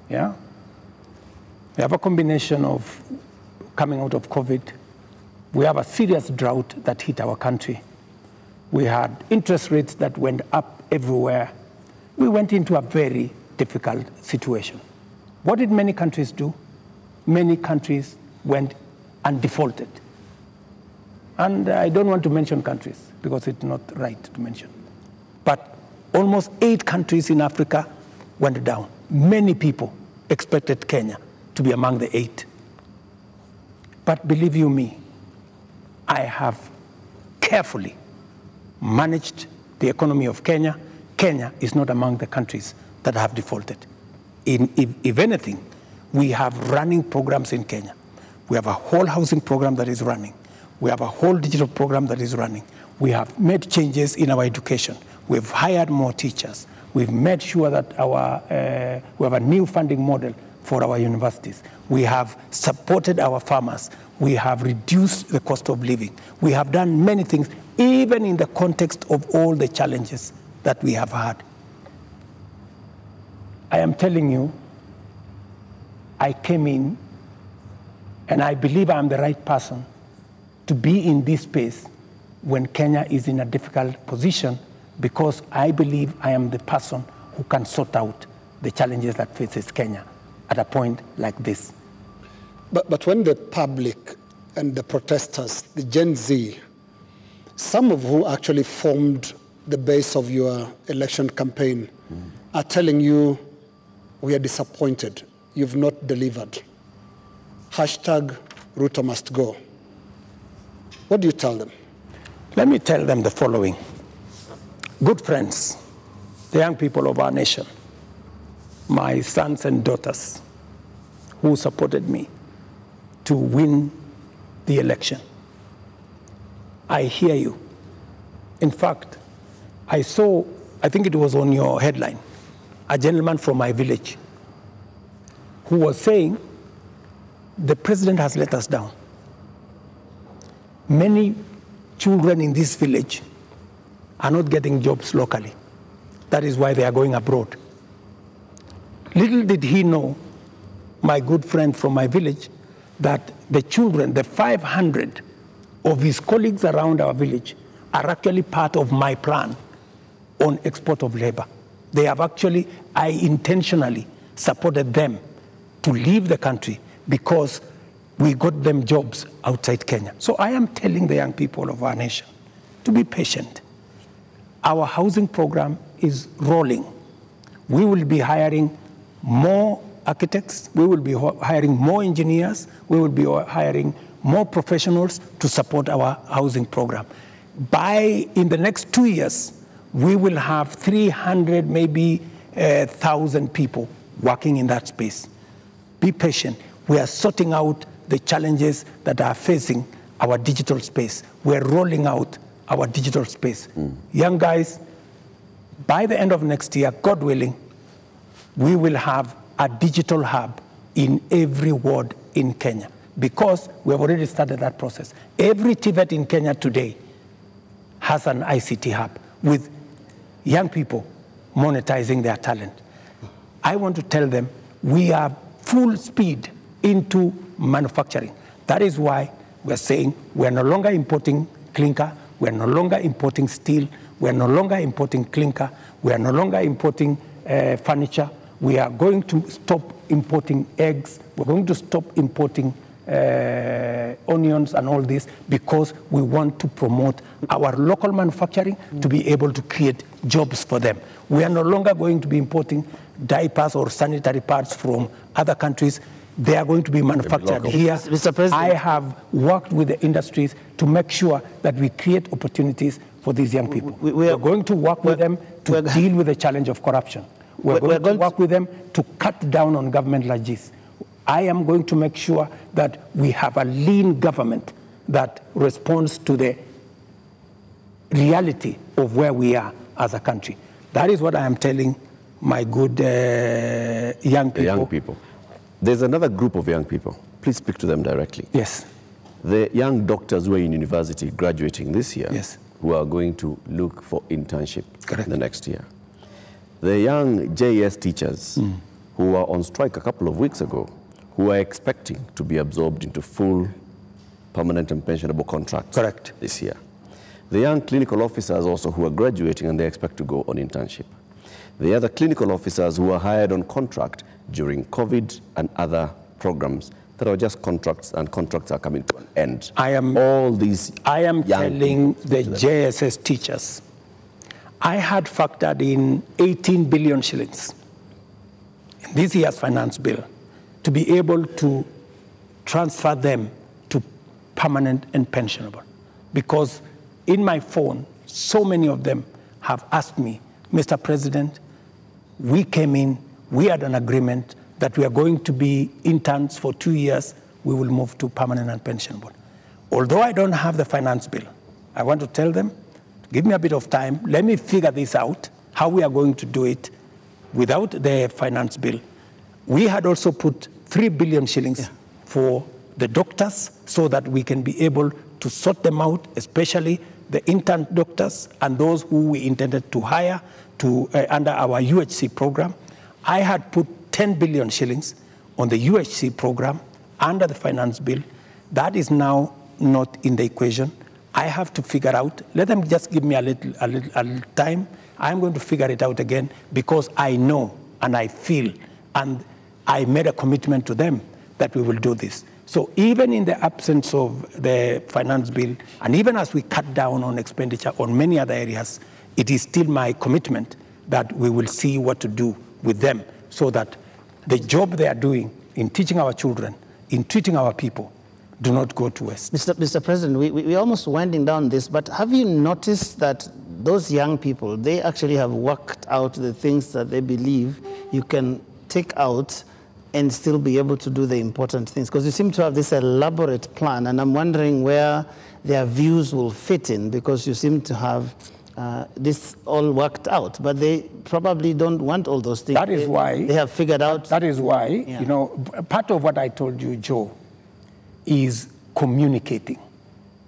yeah? We have a combination of coming out of COVID. We have a serious drought that hit our country. We had interest rates that went up everywhere. We went into a very difficult situation. What did many countries do? Many countries went and defaulted. And I don't want to mention countries because it's not right to mention. But almost 8 countries in Africa went down. Many people expected Kenya to be among the 8. But believe you me, I have carefully managed the economy of Kenya. Kenya is not among the countries that have defaulted. If anything, we have running programs in Kenya. We have a whole housing program that is running. We have a whole digital program that is running. We have made changes in our education. We've hired more teachers. We've made sure that we have a new funding model for our universities. We have supported our farmers. We have reduced the cost of living. We have done many things, even in the context of all the challenges that we have had. I am telling you, I came in, and I believe I'm the right person to be in this space when Kenya is in a difficult position, because I believe I am the person who can sort out the challenges that faces Kenya at a point like this. But when the public and the protesters, the Gen Z, some of who actually formed the base of your election campaign, are telling you, we are disappointed, you've not delivered. Hashtag Ruto must go. What do you tell them? Let me tell them the following. Good friends, the young people of our nation, my sons and daughters who supported me to win the election. I hear you. In fact, I saw, I think it was on your headline, a gentleman from my village who was saying, the president has let us down. Many children in this village are not getting jobs locally. That is why they are going abroad. Little did he know, my good friend from my village, that the children, the 500 of his colleagues around our village, are actually part of my plan on export of labor. They have actually, I intentionally supported them to leave the country because we got them jobs outside Kenya. So I am telling the young people of our nation to be patient. Our housing program is rolling. We will be hiring more architects, we will be hiring more engineers, we will be hiring more professionals to support our housing program. In the next 2 years, we will have 300, maybe 1,000 people working in that space. Be patient. We are sorting out the challenges that are facing our digital space. We're rolling out our digital space. Young guys, by the end of next year, God willing, we will have a digital hub in every ward in Kenya because we have already started that process. Every TVET in Kenya today has an ICT hub with young people monetizing their talent. I want to tell them we are full speed into manufacturing. That is why we're saying we're no longer importing clinker, we're no longer importing steel, we're no longer importing clinker, we are no longer importing furniture. We are going to stop importing eggs. We're going to stop importing onions and all this because we want to promote our local manufacturing to be able to create jobs for them. We are no longer going to be importing diapers or sanitary pads from other countries. They are going to be manufactured here. Mr. President, I have worked with the industries to make sure that we create opportunities for these young people. We are going to work with them to deal with the challenge of corruption. We're going to work with them to cut down on government like this. I am going to make sure that we have a lean government that responds to the reality of where we are as a country. That is what I am telling my good young people. The young people. There's another group of young people. Please speak to them directly. Yes. The young doctors who are in university graduating this year, yes, who are going to look for internship correct, in the next year. The young JS teachers who were on strike a couple of weeks ago, who are expecting to be absorbed into full permanent and pensionable contracts correct, this year. The young clinical officers also who are graduating and they expect to go on internship. The other clinical officers who are hired on contract during COVID and other programs that are just contracts, and contracts are coming to an end. I am telling the JSS teachers, I had factored in 18 billion shillings in this year's finance bill to be able to transfer them to permanent and pensionable. Because in my phone, so many of them have asked me, Mr. President, we came in, we had an agreement that we are going to be interns for 2 years, we will move to permanent and pensionable. Although I don't have the finance bill, I want to tell them, give me a bit of time, let me figure this out, how we are going to do it without the finance bill. We had also put 3 billion shillings for the doctors so that we can be able to sort them out, especially the intern doctors and those who we intended to hire under our UHC program. I had put 10 billion shillings on the UHC program under the finance bill. That is now not in the equation. I have to figure out, let them just give me a little time. I'm going to figure it out again because I know and I feel and I made a commitment to them that we will do this. So even in the absence of the finance bill, and even as we cut down on expenditure on many other areas, it is still my commitment that we will see what to do with them so that the job they are doing in teaching our children, in treating our people, do not go to waste. Mr. President, we're almost winding down this, but have you noticed that those young people, they actually have worked out the things that they believe you can take out and still be able to do the important things? Because you seem to have this elaborate plan, and I'm wondering where their views will fit in, because you seem to have this all worked out, but they probably don't want all those things. That is why they have figured out. That is why, Yeah. you know, part of what I told you, Joe, is communicating,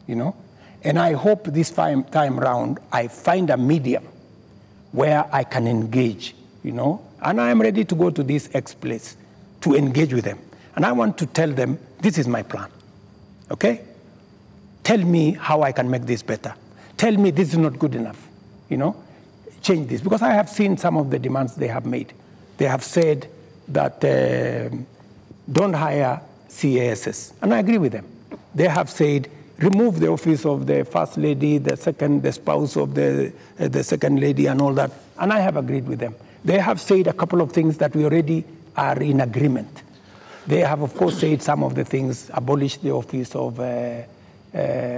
you know. And I hope this time round I find a medium where I can engage, you know. And I am ready to go to this X place to engage with them. And I want to tell them, this is my plan, okay? Tell me how I can make this better. Tell me this is not good enough, you know? Change this. Because I have seen some of the demands they have made. They have said that don't hire CASs, and I agree with them. They have said, remove the office of the first lady, the spouse of the second lady and all that, and I have agreed with them. They have said a couple of things that we already are in agreement. They have, of course, said some of the things, abolish the office of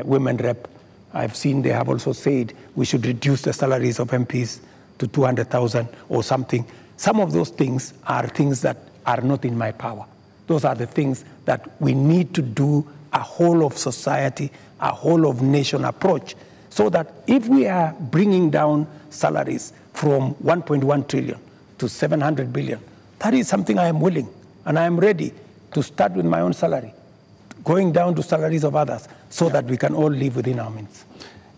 women rep. I've seen they have also said we should reduce the salaries of MPs to 200,000 or something. Some of those things are things that are not in my power. Those are the things that we need to do a whole of society, a whole of nation approach, so that if we are bringing down salaries from 1.1 trillion to 700 billion, that is something I am willing, and I am ready to start with my own salary, going down to salaries of others, so that we can all live within our means.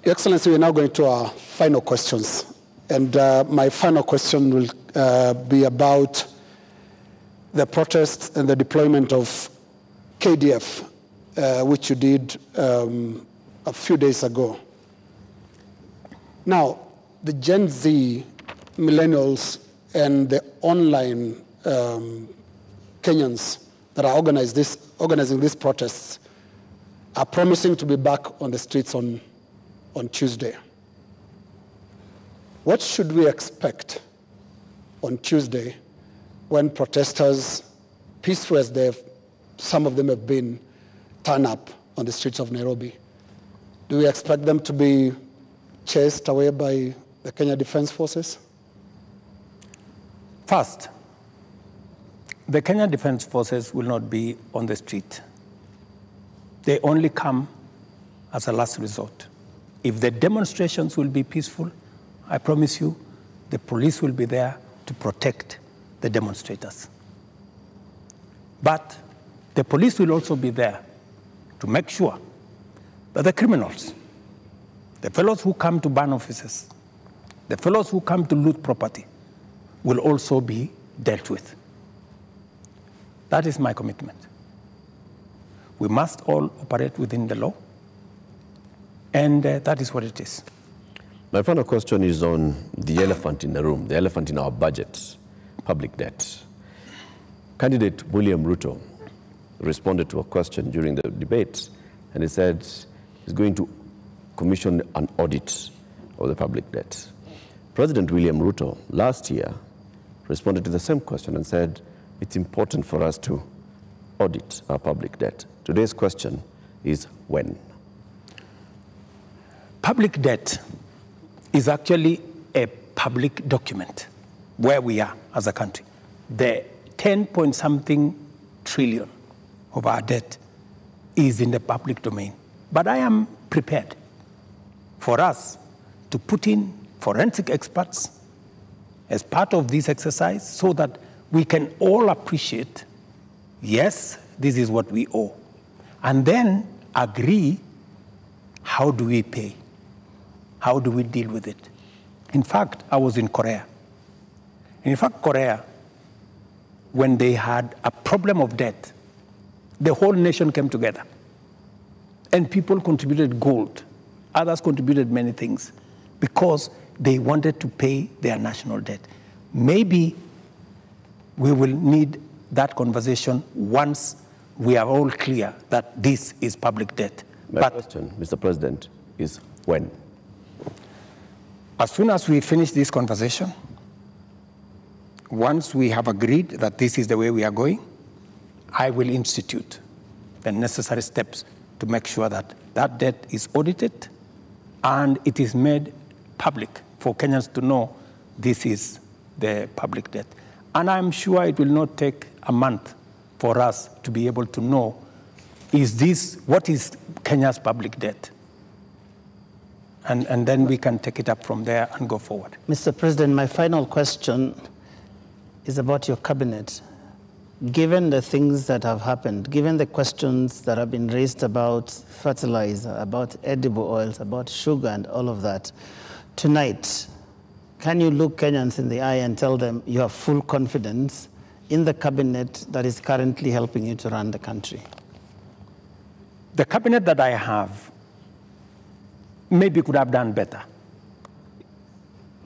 Your Excellency, we're now going to our final questions. And my final question will be about the protests and the deployment of KDF, which you did a few days ago. Now, the Gen Z, millennials, and the online Kenyans that are organizing these protests are promising to be back on the streets on Tuesday. What should we expect on Tuesday when protesters, peaceful as some of them have been, turn up on the streets of Nairobi? Do we expect them to be chased away by the Kenya Defense Forces? First, the Kenya Defense Forces will not be on the street. They only come as a last resort. If the demonstrations will be peaceful, I promise you, the police will be there to protect the demonstrators. But the police will also be there to make sure that the criminals, the fellows who come to burn offices, the fellows who come to loot property, will also be dealt with. That is my commitment. We must all operate within the law, and that is what it is. My final question is on the elephant in the room, the elephant in our budget, public debt. Candidate William Ruto responded to a question during the debate, and he said he's going to commission an audit of the public debt. President William Ruto last year responded to the same question and said it's important for us to audit our public debt. Today's question is when? Public debt is actually a public document where we are as a country. The 10-point-something trillion of our debt is in the public domain. But I am prepared for us to put in forensic experts as part of this exercise so that we can all appreciate, yes, this is what we owe, and then agree, how do we pay? How do we deal with it? In fact, I was in Korea. In fact, Korea, when they had a problem of debt, the whole nation came together. And people contributed gold. Others contributed many things because they wanted to pay their national debt. Maybe we will need that conversation once we are all clear that this is public debt. My question, Mr. President, is when? As soon as we finish this conversation, once we have agreed that this is the way we are going, I will institute the necessary steps to make sure that that debt is audited and it is made public for Kenyans to know this is the public debt. And I'm sure it will not take a month for us to be able to know, what is Kenya's public debt? And then we can take it up from there and go forward. Mr. President, my final question is about your cabinet. Given the things that have happened, given the questions that have been raised about fertilizer, about edible oils, about sugar and all of that, tonight, can you look Kenyans in the eye and tell them you have full confidence in the cabinet that is currently helping you to run the country? The cabinet that I have maybe could have done better.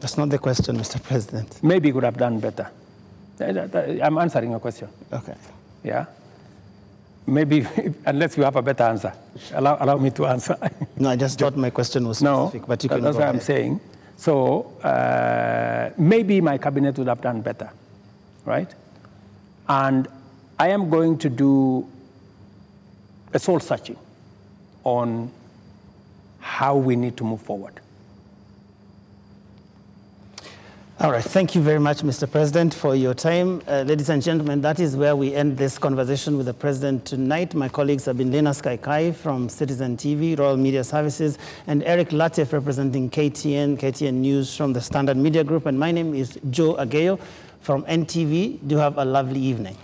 That's not the question, Mr. President. Maybe could have done better. I'm answering your question. Okay. Yeah? Maybe, unless you have a better answer. Allow me to answer. No, I just thought my question was specific, but you can that's go what ahead. I'm saying. So maybe my cabinet would have done better, right? And I am going to do a soul searching on how we need to move forward. All right. Thank you very much, Mr. President, for your time. Ladies and gentlemen, that is where we end this conversation with the President tonight. My colleagues have been Lena Kaikai from Citizen TV, Royal Media Services, and Eric Latif representing KTN News from the Standard Media Group. And my name is Joe Ageyo from NTV. Do have a lovely evening.